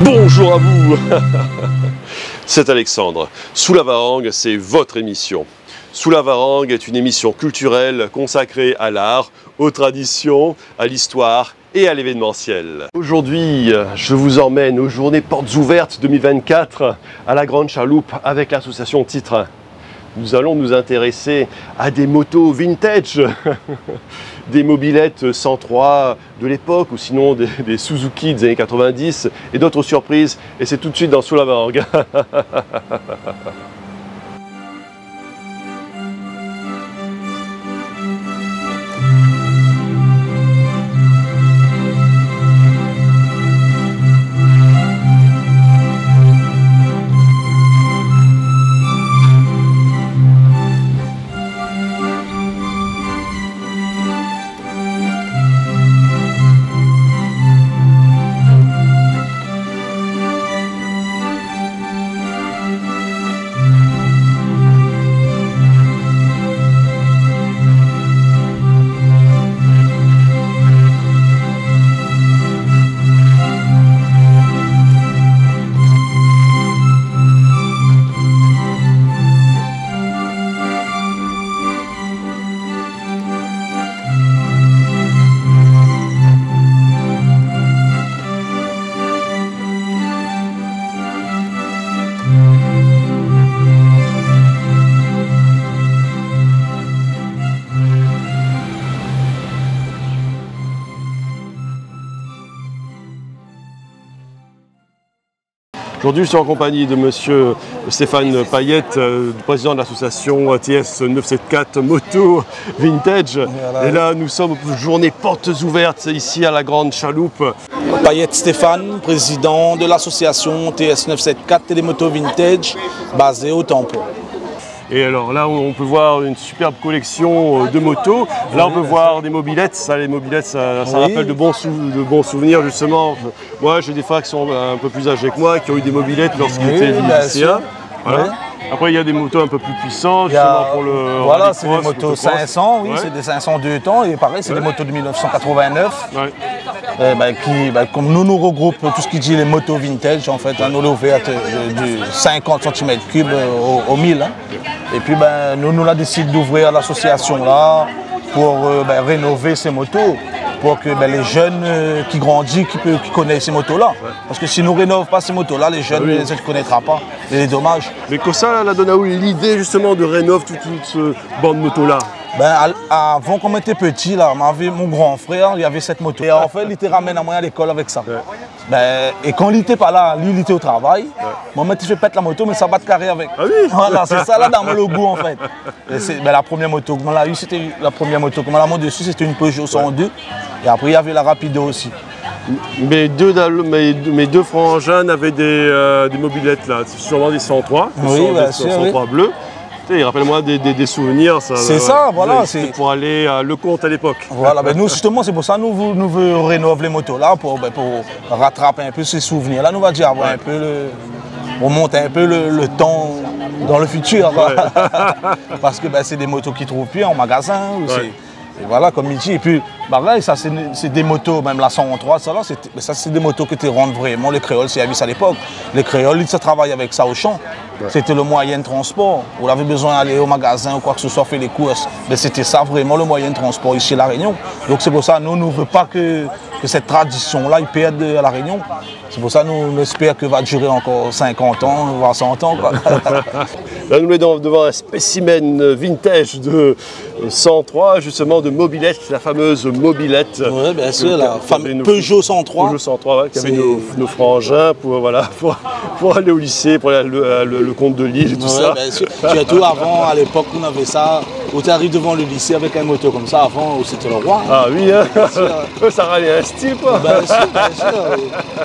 Bonjour à vous. C'est Alexandre. Sous la Varangue, c'est votre émission. Sous la Varangue est une émission culturelle consacrée à l'art, aux traditions, à l'histoire et à l'événementiel. Aujourd'hui, je vous emmène aux Journées Portes Ouvertes 2024 à la Grande Chaloupe avec l'association Titre. Nous allons nous intéresser à des motos vintage, des mobylettes 103 de l'époque ou sinon des Suzuki des années 90 et d'autres surprises. Et c'est tout de suite dans Sous la Varangue. Aujourd'hui, je suis en compagnie de monsieur Stéphane Payette, président de l'association TS 974 Moto Vintage. Voilà. Et là, nous sommes aux Journées Portes Ouvertes ici à la Grande Chaloupe. Payette Stéphane, président de l'association TS 974 et des motos vintage basée au Tampon. Et alors là, on peut voir une superbe collection de motos. Là, on peut voir des mobylettes. Ça, les mobylettes, ça rappelle de bons souvenirs, justement. Moi, j'ai des frères qui sont un peu plus âgés que moi, qui ont eu des mobylettes lorsqu'ils étaient lycéens. Voilà. Après, il y a des motos un peu plus puissantes, justement pour le... Voilà, c'est des motos 500, oui, c'est des 500 2 temps. Et pareil, c'est des motos de 1989. Comme nous regroupons tout ce qui dit les motos vintage, en fait, nous l'ouvrons du 50 cm3 au 1000. Hein. Et puis, nous avons décidé d'ouvrir l'association là pour rénover ces motos. Pour que les jeunes qui grandissent, qui connaissent ces motos-là. Ouais. Parce que si nous ne rénovons pas ces motos-là, les jeunes ne les connaîtront pas. C'est dommage. Mais que ça, la donne à où l'idée justement de rénover toute ce bande de motos-là? Avant qu'on était petit, là, mon grand frère, il y avait cette moto. Et en fait, il était ramené à moi à l'école avec ça. Ouais. Et quand il n'était pas là, lui, il était au travail. Ouais. Moi, il fait pète la moto, mais ça bat de carré avec. Ah oui. Voilà, c'est ça là dans mon logo en fait. La première moto qu'on a eue, c'était la première moto qu'on a dessus, c'était une Peugeot 102. Et après, il y avait la Rapido aussi. Mes deux frangins avaient des mobylettes là, sûrement des 103, oui, des 103 bleus. Rappelle-moi des souvenirs. C'est ça, voilà. C'est pour aller à Lecomte à l'époque. Voilà, nous justement, c'est pour ça que nous voulons rénover les motos là, pour rattraper un peu ces souvenirs. Là, nous va dire avoir un peu remonter un peu le temps dans le futur. Ouais. Parce que c'est des motos qui ne trouvent plus en magasin. Et voilà, comme il dit. Et puis, là, ça, c'est des motos, même la 103, ça, c'est des motos qui te rendent vraiment les créoles, c'est à à l'époque. Les créoles, ils se travaillent avec ça au champ. Ouais. C'était le moyen de transport. Vous avez besoin d'aller au magasin ou quoi que ce soit, faire les courses. Mais c'était ça vraiment le moyen de transport ici à La Réunion. Donc c'est pour ça, nous ne voulons pas que cette tradition-là, ils perdent à La Réunion. C'est pour ça que nous espérons que va durer encore 50 ans, voire 100 ans. Quoi. Là, nous sommes devant un spécimen vintage de 103, justement de mobilette, la fameuse mobilette. Oui, bien sûr, la fameuse Peugeot 103. Peugeot 103, qui avait nos frangins pour aller au lycée, pour aller le comte de Lille et tout ça. Bien sûr. Surtout avant, à l'époque, on avait ça. On arrive devant le lycée avec un moto comme ça. Avant, c'était le roi. Ah oui, hein. Ça râlait un style, quoi. Bien sûr.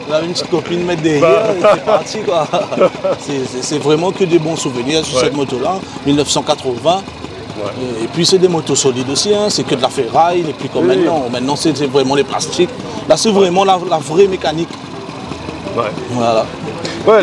On avait une petite copine mettre derrière, et c'est parti, quoi. C'est vraiment que des bons souvenirs sur cette moto-là, 1980. Ouais. Et puis c'est des motos solides aussi, hein. C'est que de la ferraille, et puis comme maintenant. Maintenant c'est vraiment les plastiques. Là c'est vraiment la vraie mécanique. Ouais. Voilà. Ouais,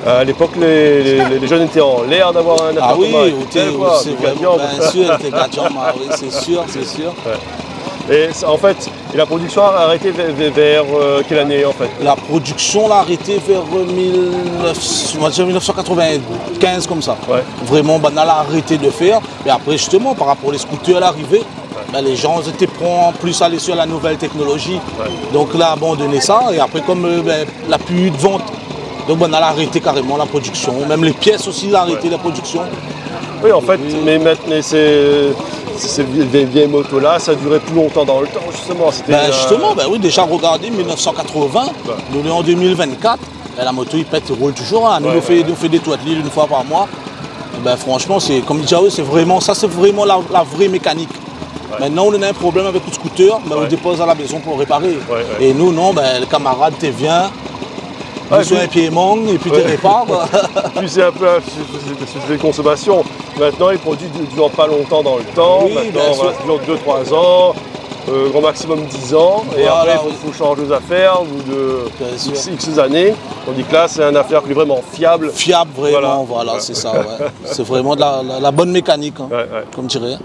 à l'époque, les jeunes étaient en l'air d'avoir un appartement. Ah oui, c'est vraiment, bien sûr, c'était 4 jambes, oui, c'est sûr. Ouais. Et en fait, la production a arrêté vers quelle année en fait? La production l'a arrêté vers 1995 comme ça. Ouais. Vraiment, on a arrêté de faire. Et après justement, par rapport aux scooters à l'arrivée, ben, les gens étaient prêts plus à aller sur la nouvelle technologie. Ouais. Donc là, abandonné ça. Et après, comme ben, la plus de vente, donc on a arrêté carrément la production. Même les pièces aussi, on a arrêté la production. Oui, en fait, mais ces vieilles motos-là, ça durait plus longtemps dans le temps, justement. Ben, justement, ben oui, déjà regardez, 1980, nous sommes en 2024, ben, la moto, il pète, il roule toujours. Hein. Nous, on fait des toits de l'île une fois par mois. Ben, franchement, comme dit Jao, c'est vraiment la vraie mécanique. Ouais. Maintenant, on a un problème avec le scooter, ben, on dépose à la maison pour réparer. Et nous, non, ben, le camarade, tu viens. Sur un pied manque et puis tu répares. Puis c'est un peu de consommation. Maintenant, les produits ne durent pas longtemps dans le temps. Oui, maintenant, on dure 2-3 ans, grand maximum 10 ans. Et voilà, après, il faut changer les affaires ou de X années. Tandis que là, c'est une affaire qui est vraiment fiable. Fiable, vraiment, voilà, c'est ça. Ouais. C'est vraiment de la bonne mécanique, hein, comme tu dirais.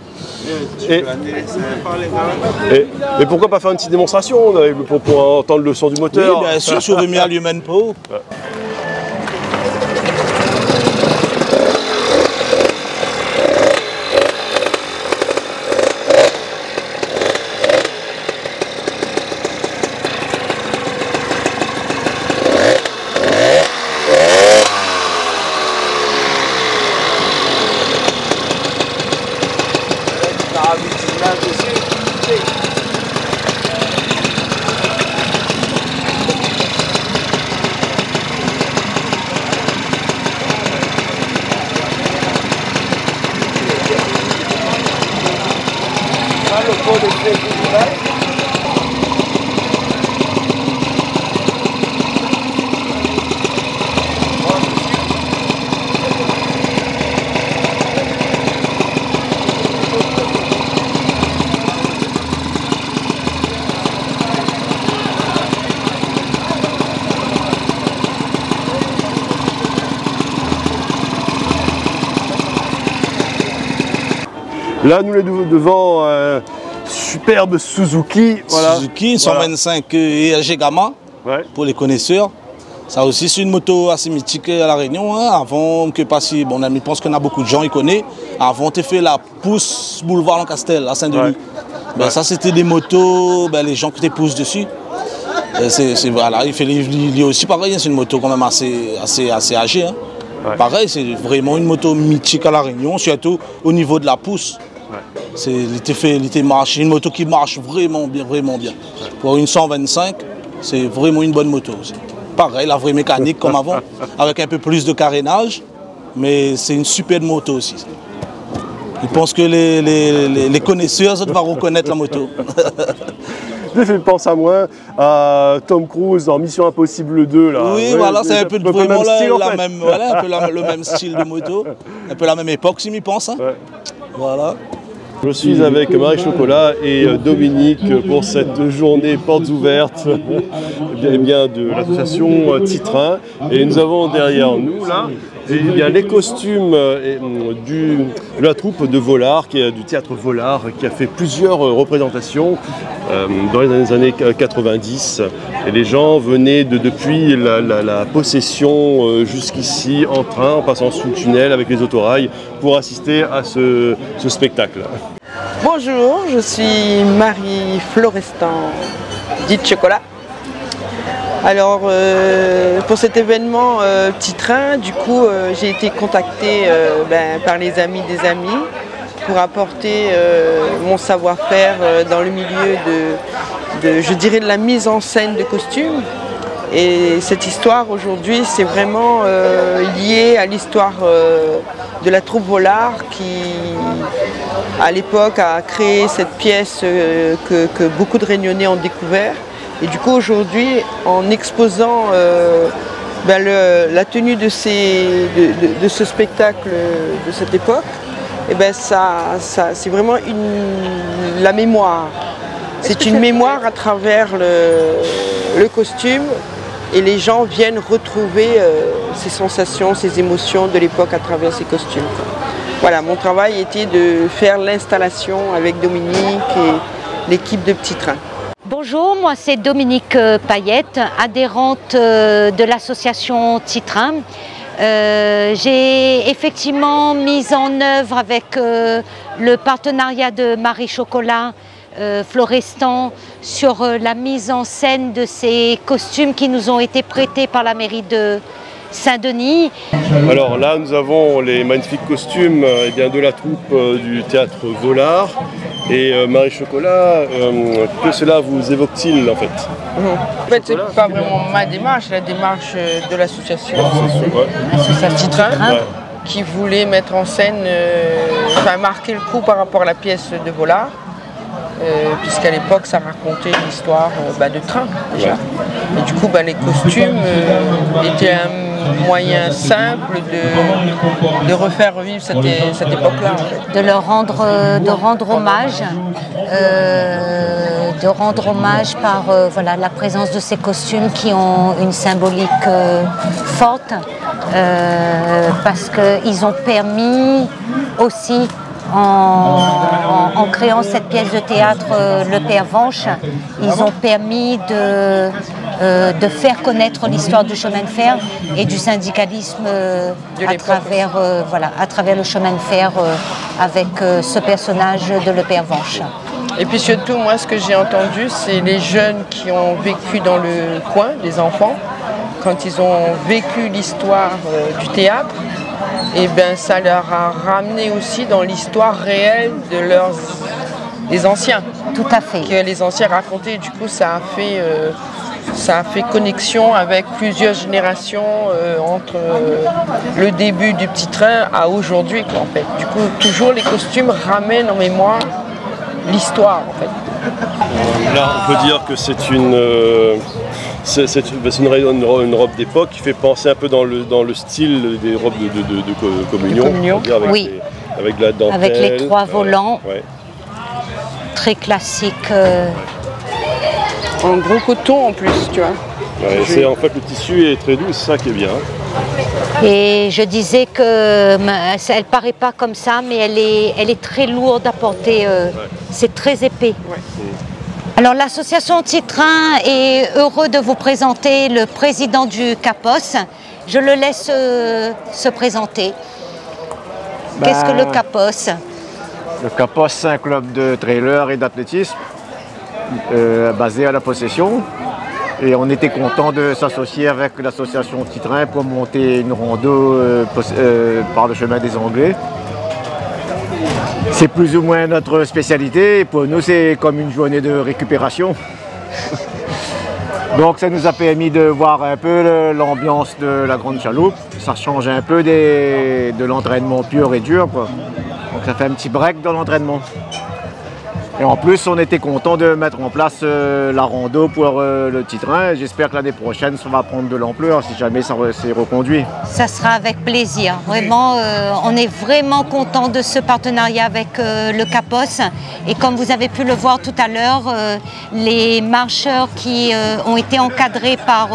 Et pourquoi pas faire une petite démonstration pour entendre le son du moteur? Oui, bien sûr, sur le Human Pro. Là, nous sommes devant un superbe Suzuki. Voilà. Suzuki 125 ERG Gamma, pour les connaisseurs. Ça aussi, c'est une moto assez mythique à La Réunion. Hein. Avant que passer, bon, je pense qu'on a beaucoup de gens qui connaissent. Avant, tu fait la pousse boulevard Lancastel à Saint-Denis. Ben, ça, c'était des motos, ben, les gens qui te poussent dessus. Voilà, il est aussi pareil, hein, c'est une moto quand même assez âgée. Hein. Pareil, c'est vraiment une moto mythique à La Réunion, surtout au niveau de la pousse. C'est une moto qui marche vraiment bien. Pour une 125, c'est vraiment une bonne moto aussi. Pareil, la vraie mécanique comme avant, avec un peu plus de carénage, mais c'est une super moto aussi. Je pense que les connaisseurs vont reconnaître la moto. Je pense à moi, à Tom Cruise en Mission Impossible 2. Là. Oui, voilà, c'est un peu vraiment le même style de moto, un peu la même époque si m'y pense. Hein. Voilà. Je suis avec Marie Chocolat et Dominique pour cette journée portes ouvertes de l'association Titrin. Et nous avons derrière nous là les costumes de la troupe de Volard, du théâtre Volard, qui a fait plusieurs représentations dans les années 90. Et les gens venaient depuis la possession jusqu'ici en train, en passant sous le tunnel avec les autorails pour assister à ce spectacle. Bonjour, je suis Marie Florestan, dite Chocolat. Alors pour cet événement Petit Train, du coup j'ai été contactée par les amis des amis pour apporter mon savoir-faire dans le milieu de la mise en scène de costumes. Et cette histoire aujourd'hui, c'est vraiment lié à l'histoire de la troupe Volard qui, à l'époque, a créé cette pièce que beaucoup de Réunionnais ont découvert. Et du coup, aujourd'hui, en exposant la tenue de ce spectacle de cette époque, et c'est vraiment la mémoire. C'est une mémoire à travers le costume. Et les gens viennent retrouver ces sensations, ces émotions de l'époque à travers ces costumes. Voilà, mon travail était de faire l'installation avec Dominique l'équipe de Petit Train. Bonjour, moi c'est Dominique Payette, adhérente de l'association Petit Train. J'ai effectivement mis en œuvre avec le partenariat de Marie Chocolat Florestan sur la mise en scène de ces costumes qui nous ont été prêtés par la mairie de Saint-Denis. Alors là, nous avons les magnifiques costumes de la troupe du théâtre Volard. Et Marie Chocolat, que cela vous évoque-t-il en fait? En fait, c'est pas vraiment ma démarche, la démarche de l'association Petit Train, qui voulait mettre en scène, marquer le coup par rapport à la pièce de Volard. Puisqu'à l'époque ça racontait l'histoire de train déjà. Et du coup les costumes étaient un moyen simple de refaire revivre cette époque-là. En fait. De rendre hommage par la présence de ces costumes qui ont une symbolique forte parce qu'ils ont permis aussi en créant cette pièce de théâtre Le Père Venche, ils ont permis de faire connaître l'histoire du chemin de fer et du syndicalisme à travers le chemin de fer avec ce personnage de Le Père Venche. Et puis surtout, moi ce que j'ai entendu, c'est les jeunes qui ont vécu dans le coin, les enfants, quand ils ont vécu l'histoire du théâtre, et ça leur a ramené aussi dans l'histoire réelle des anciens. Tout à fait. Que les anciens racontaient, du coup ça a fait connexion avec plusieurs générations entre le début du Petit Train à aujourd'hui en fait. Du coup toujours les costumes ramènent en mémoire l'histoire en fait. Là on peut dire que c'est une robe d'époque qui fait penser un peu dans le style des robes de communion. Avec la dentelle. Avec les 3 volants. Très classique. En gros coton en plus, tu vois. En fait le tissu est très doux, c'est ça qui est bien. Et je disais que elle paraît pas comme ça, mais elle est très lourde à porter. C'est très épais. Alors l'association Petit Train est heureux de vous présenter le président du CAPOS. Je le laisse se présenter. Qu'est-ce que le CAPOS? Le CAPOS, c'est un club de trailer et d'athlétisme basé à La Possession. Et on était content de s'associer avec l'association Petit Train pour monter une rando par le chemin des Anglais. C'est plus ou moins notre spécialité. Pour nous, c'est comme une journée de récupération. Donc ça nous a permis de voir un peu l'ambiance de la Grande Chaloupe. Ça change un peu de l'entraînement pur et dur, quoi. Donc ça fait un petit break dans l'entraînement. Et en plus, on était content de mettre en place la rando pour le Petit Train. J'espère que l'année prochaine, ça va prendre de l'ampleur si jamais ça s'est reconduit. Ça sera avec plaisir. Vraiment, on est vraiment content de ce partenariat avec le CAPOS. Et comme vous avez pu le voir tout à l'heure, les marcheurs qui ont été encadrés par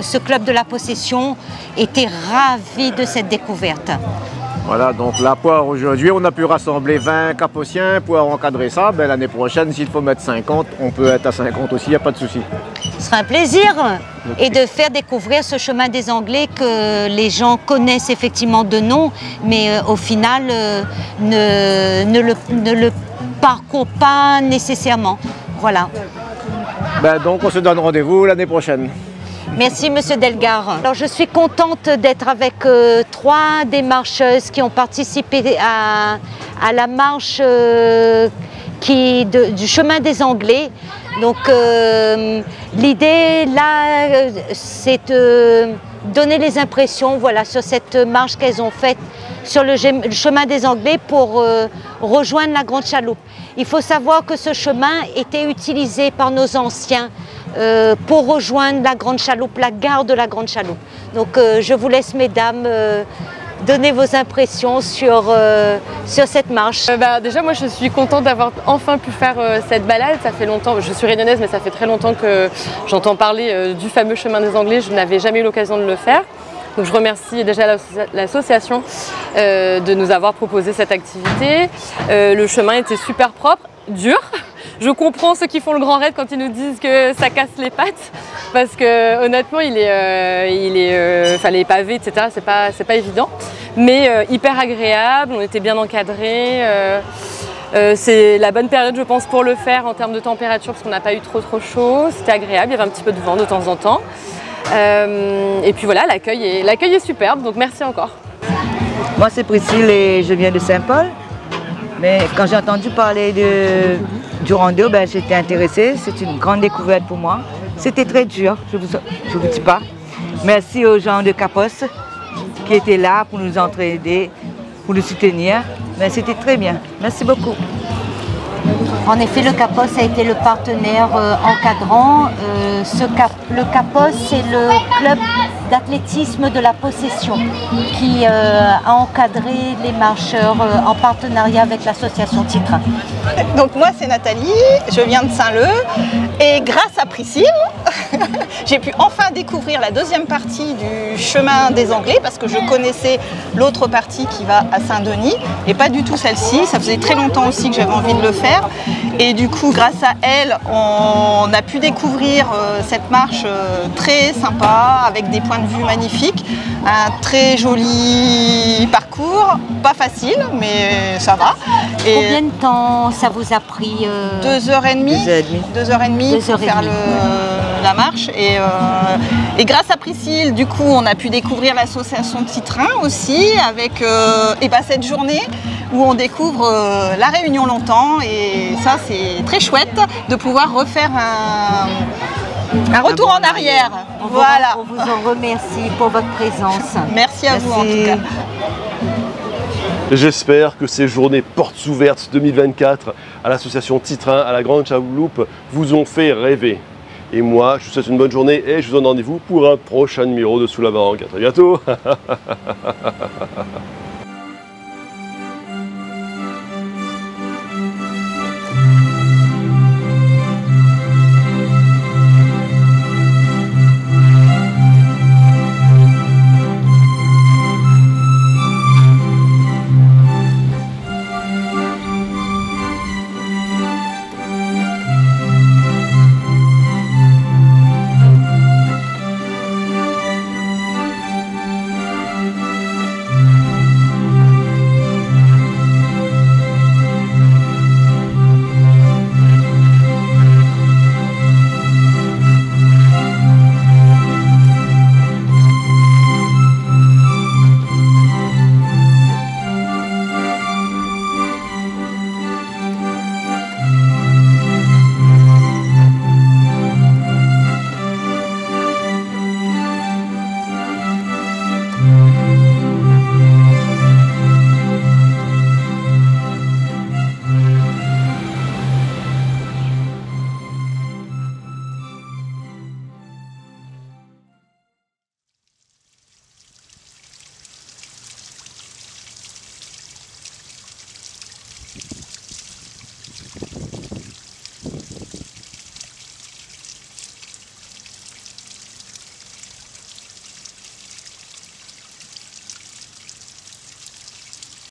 ce club de la Possession étaient ravis de cette découverte. Voilà, donc là, aujourd'hui, on a pu rassembler 20 capotiens pour encadrer ça. L'année prochaine, s'il faut mettre 50, on peut être à 50 aussi, il n'y a pas de souci. Ce sera un plaisir et de faire découvrir ce chemin des Anglais que les gens connaissent effectivement de nom, mais au final ne le parcourent pas nécessairement. Voilà. Donc on se donne rendez-vous l'année prochaine. Merci Monsieur Delgar. Alors je suis contente d'être avec 3 des marcheuses qui ont participé à la marche du chemin des Anglais. Donc l'idée là, c'est de donner les impressions sur cette marche qu'elles ont faite sur le chemin des Anglais pour rejoindre la Grande Chaloupe. Il faut savoir que ce chemin était utilisé par nos anciens pour rejoindre la Grande Chaloupe, la gare de la Grande Chaloupe. Donc je vous laisse, mesdames, donner vos impressions sur cette marche. Déjà, moi je suis contente d'avoir enfin pu faire cette balade. Ça fait longtemps, je suis réunionnaise, mais ça fait très longtemps que j'entends parler du fameux chemin des Anglais. Je n'avais jamais eu l'occasion de le faire. Donc je remercie déjà l'association de nous avoir proposé cette activité. Le chemin était super propre, dur. Je comprends ceux qui font le grand raid quand ils nous disent que ça casse les pattes, parce que honnêtement, les pavés, etc., c'est pas évident, mais hyper agréable. On était bien encadrés. C'est la bonne période, je pense, pour le faire en termes de température, parce qu'on n'a pas eu trop chaud. C'était agréable, il y avait un petit peu de vent de temps en temps. Et puis voilà, l'accueil est superbe, donc merci encore. Moi, c'est Priscille et je viens de Saint-Paul. Mais quand j'ai entendu parler du rando, ben, j'étais intéressée. C'est une grande découverte pour moi. C'était très dur, je vous dis pas. Merci aux gens de Capos qui étaient là pour nous entraider, pour nous soutenir. Mais c'était très bien. Merci beaucoup. En effet, le Capos a été le partenaire encadrant. Le Capos, c'est le club d'athlétisme de la Possession qui a encadré les marcheurs en partenariat avec l'association Titre. Donc moi, c'est Nathalie, je viens de Saint-Leu et grâce à Priscille, j'ai pu enfin découvrir la deuxième partie du chemin des Anglais parce que je connaissais l'autre partie qui va à Saint-Denis et pas du tout celle-ci. Ça faisait très longtemps aussi que j'avais envie de le faire et du coup, grâce à elle, on a pu découvrir cette marche très sympa avec des points de vue magnifiques, un très joli parcours, pas facile mais ça va. Et combien de temps ça vous a pris 2h30 pour faire la marche et grâce à Priscille, du coup, on a pu découvrir l'association Titrin aussi avec cette journée où on découvre la Réunion longtemps et ça c'est très chouette de pouvoir refaire un retour en arrière. Voilà. On vous en remercie pour votre présence. Merci à vous en tout cas. J'espère que ces journées portes ouvertes 2024 à l'association Titrin, à la Grande Chaloupe, vous ont fait rêver. Et moi, je vous souhaite une bonne journée et je vous donne rendez-vous pour un prochain numéro de Sous la Varangue. À très bientôt.